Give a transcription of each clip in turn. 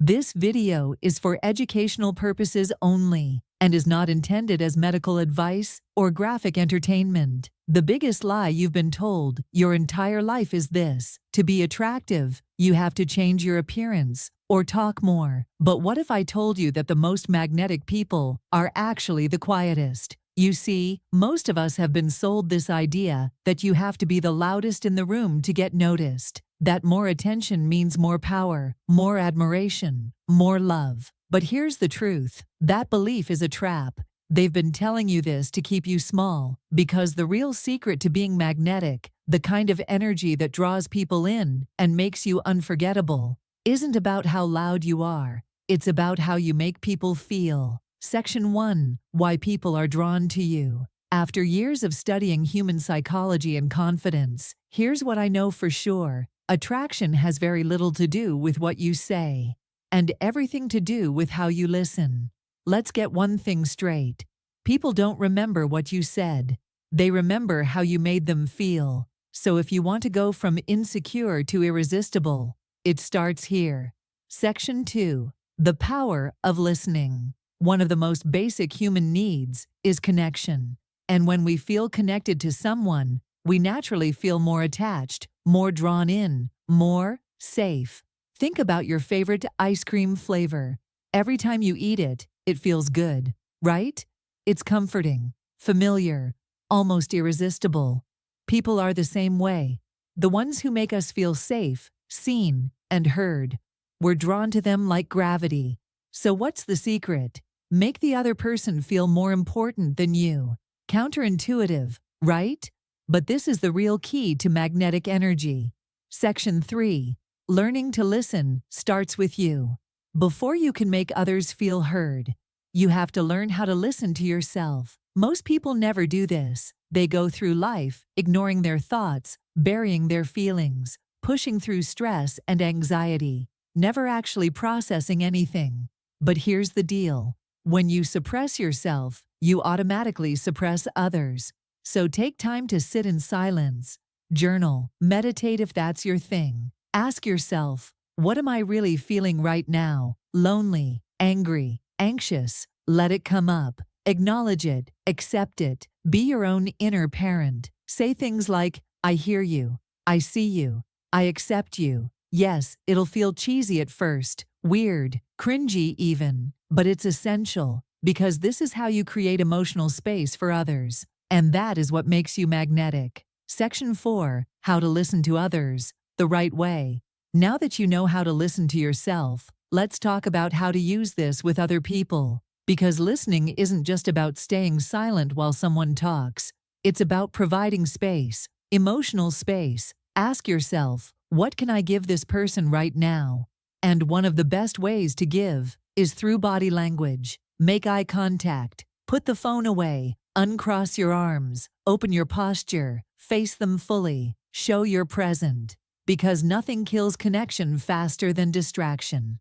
This video is for educational purposes only and is not intended as medical advice or graphic entertainment. The biggest lie you've been told your entire life is this: to be attractive, you have to change your appearance or talk more. But what if I told you that the most magnetic people are actually the quietest? You see, most of us have been sold this idea that you have to be the loudest in the room to get noticed, that more attention means more power, more admiration, more love. But here's the truth: that belief is a trap. They've been telling you this to keep you small, because the real secret to being magnetic, the kind of energy that draws people in and makes you unforgettable, isn't about how loud you are. It's about how you make people feel. Section 1. Why people are drawn to you. After years of studying human psychology and confidence, here's what I know for sure. Attraction has very little to do with what you say, and everything to do with how you listen. Let's get one thing straight. People don't remember what you said. They remember how you made them feel. So if you want to go from insecure to irresistible, it starts here. Section 2. The power of listening. One of the most basic human needs is connection. And when we feel connected to someone, we naturally feel more attached, more drawn in, more safe. Think about your favorite ice cream flavor. Every time you eat it, it feels good, right? It's comforting, familiar, almost irresistible. People are the same way. The ones who make us feel safe, seen, and heard. We're drawn to them like gravity. So what's the secret? Make the other person feel more important than you. Counterintuitive, right? But this is the real key to magnetic energy. Section 3. Learning to listen starts with you. Before you can make others feel heard, you have to learn how to listen to yourself. Most people never do this. They go through life, ignoring their thoughts, burying their feelings, pushing through stress and anxiety, never actually processing anything. But here's the deal. When you suppress yourself, you automatically suppress others. So take time to sit in silence, journal, meditate if that's your thing. Ask yourself, what am I really feeling right now? Lonely, angry, anxious? Let it come up. Acknowledge it, accept it. Be your own inner parent. Say things like, I hear you, I see you, I accept you. Yes, it'll feel cheesy at first, weird, cringy even, but it's essential, because this is how you create emotional space for others. And that is what makes you magnetic. Section 4. How to listen to others the right way. Now that you know how to listen to yourself, let's talk about how to use this with other people. Because listening isn't just about staying silent while someone talks. It's about providing space, emotional space. Ask yourself, what can I give this person right now? And one of the best ways to give is through body language. Make eye contact, put the phone away, uncross your arms, open your posture, face them fully, show you're present. Because nothing kills connection faster than distraction.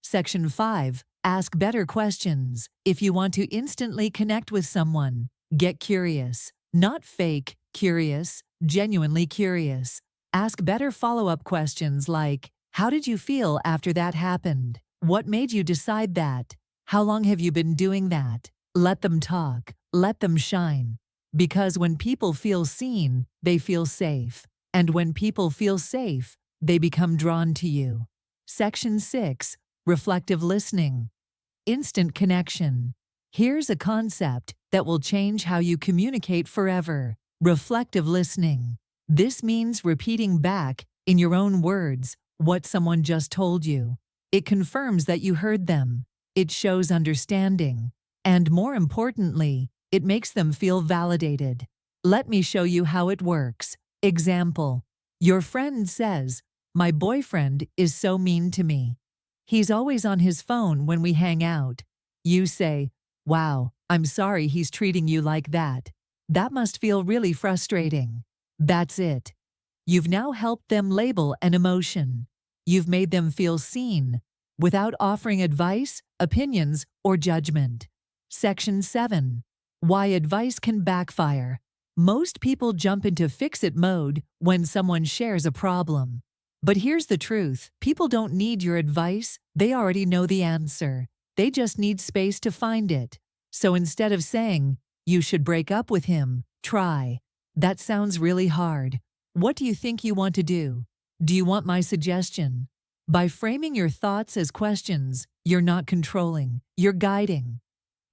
Section 5. Ask better questions. If you want to instantly connect with someone, get curious. Not fake curious, genuinely curious. Ask better follow-up questions like, how did you feel after that happened? What made you decide that? How long have you been doing that? Let them talk. Let them shine. Because when people feel seen, they feel safe. And when people feel safe, they become drawn to you. Section 6. Reflective listening. Instant connection. Here's a concept that will change how you communicate forever. Reflective listening. This means repeating back, in your own words, what someone just told you. It confirms that you heard them. It shows understanding. And more importantly, it makes them feel validated. Let me show you how it works. Example. Your friend says, my boyfriend is so mean to me. He's always on his phone when we hang out. You say, wow, I'm sorry he's treating you like that. That must feel really frustrating. That's it. You've now helped them label an emotion. You've made them feel seen, without offering advice, opinions, or judgment. Section 7. Why advice can backfire. Most people jump into fix-it mode when someone shares a problem. But here's the truth. People don't need your advice. They already know the answer. They just need space to find it. So instead of saying, "You should break up with him," try, "That sounds really hard. What do you think you want to do? Do you want my suggestion?" By framing your thoughts as questions, you're not controlling, you're guiding.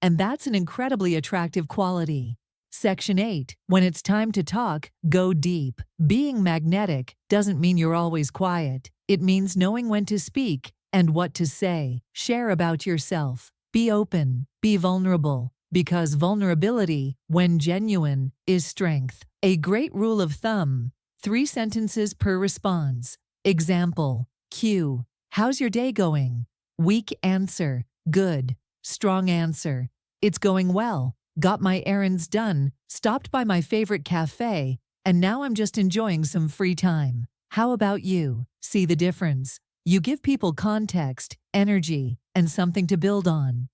And that's an incredibly attractive quality. Section 8. When it's time to talk, go deep. Being magnetic doesn't mean you're always quiet. It means knowing when to speak and what to say. Share about yourself. Be open. Be vulnerable. Because vulnerability, when genuine, is strength. A great rule of thumb: 3 sentences per response. Example. Q. How's your day going? Weak answer. Good. Strong answer. It's going well. Got my errands done, stopped by my favorite cafe, and now I'm just enjoying some free time. How about you? See the difference? You give people context, energy, and something to build on.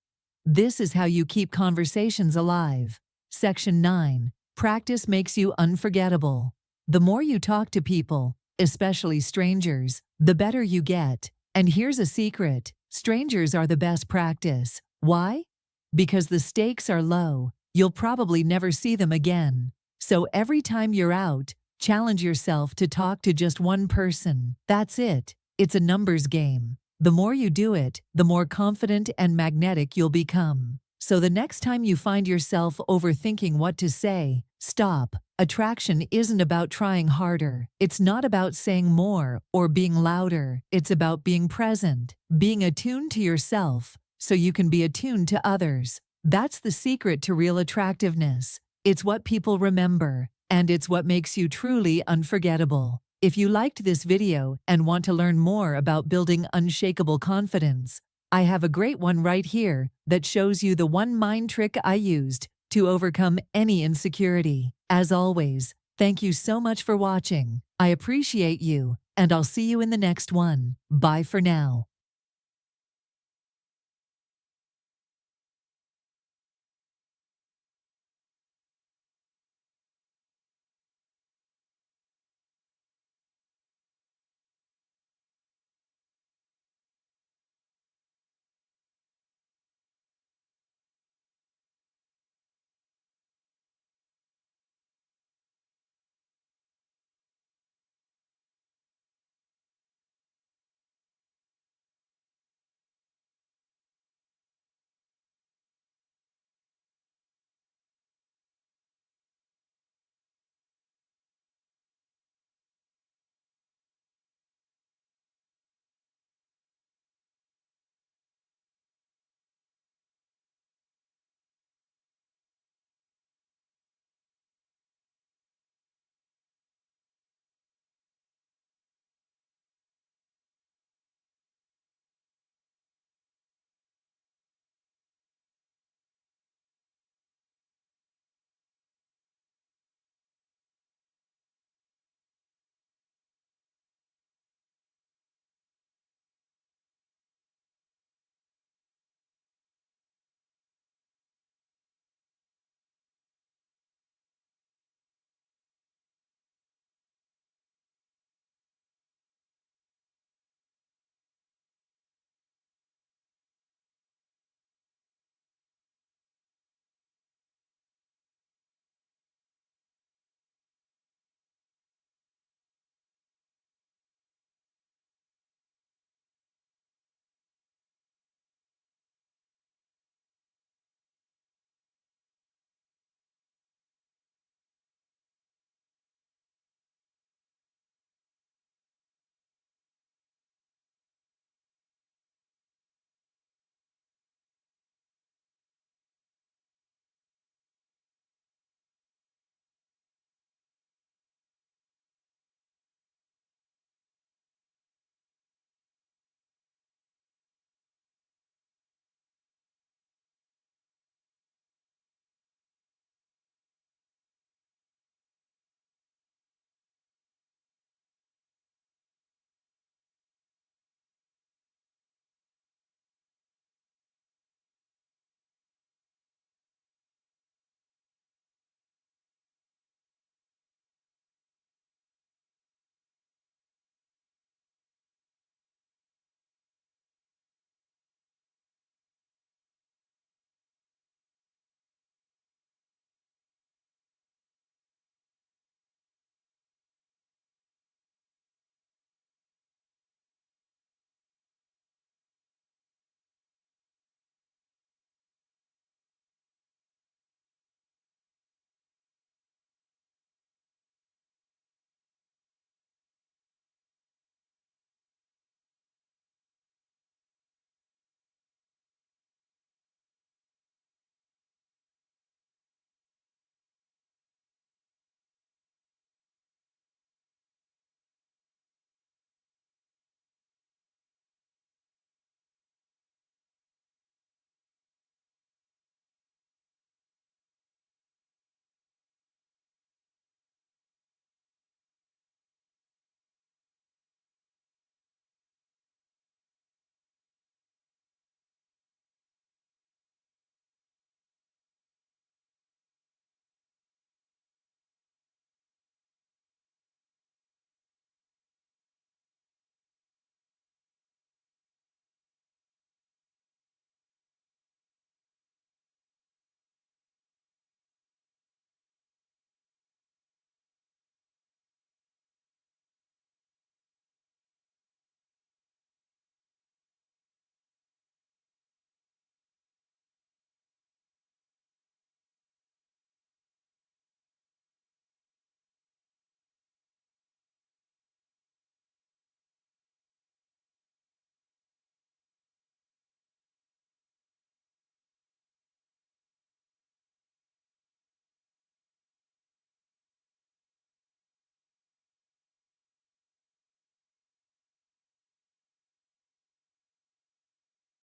This is how you keep conversations alive. Section 9. Practice makes you unforgettable. The more you talk to people, especially strangers, the better you get. And here's a secret: strangers are the best practice. Why? Because the stakes are low. You'll probably never see them again. So every time you're out, challenge yourself to talk to just one person. That's it. It's a numbers game. The more you do it, the more confident and magnetic you'll become. So the next time you find yourself overthinking what to say, stop. Attraction isn't about trying harder. It's not about saying more or being louder. It's about being present, being attuned to yourself, so you can be attuned to others. That's the secret to real attractiveness. It's what people remember, and it's what makes you truly unforgettable. If you liked this video and want to learn more about building unshakable confidence, I have a great one right here that shows you the one mind trick I used to overcome any insecurity. As always, thank you so much for watching. I appreciate you, and I'll see you in the next one. Bye for now.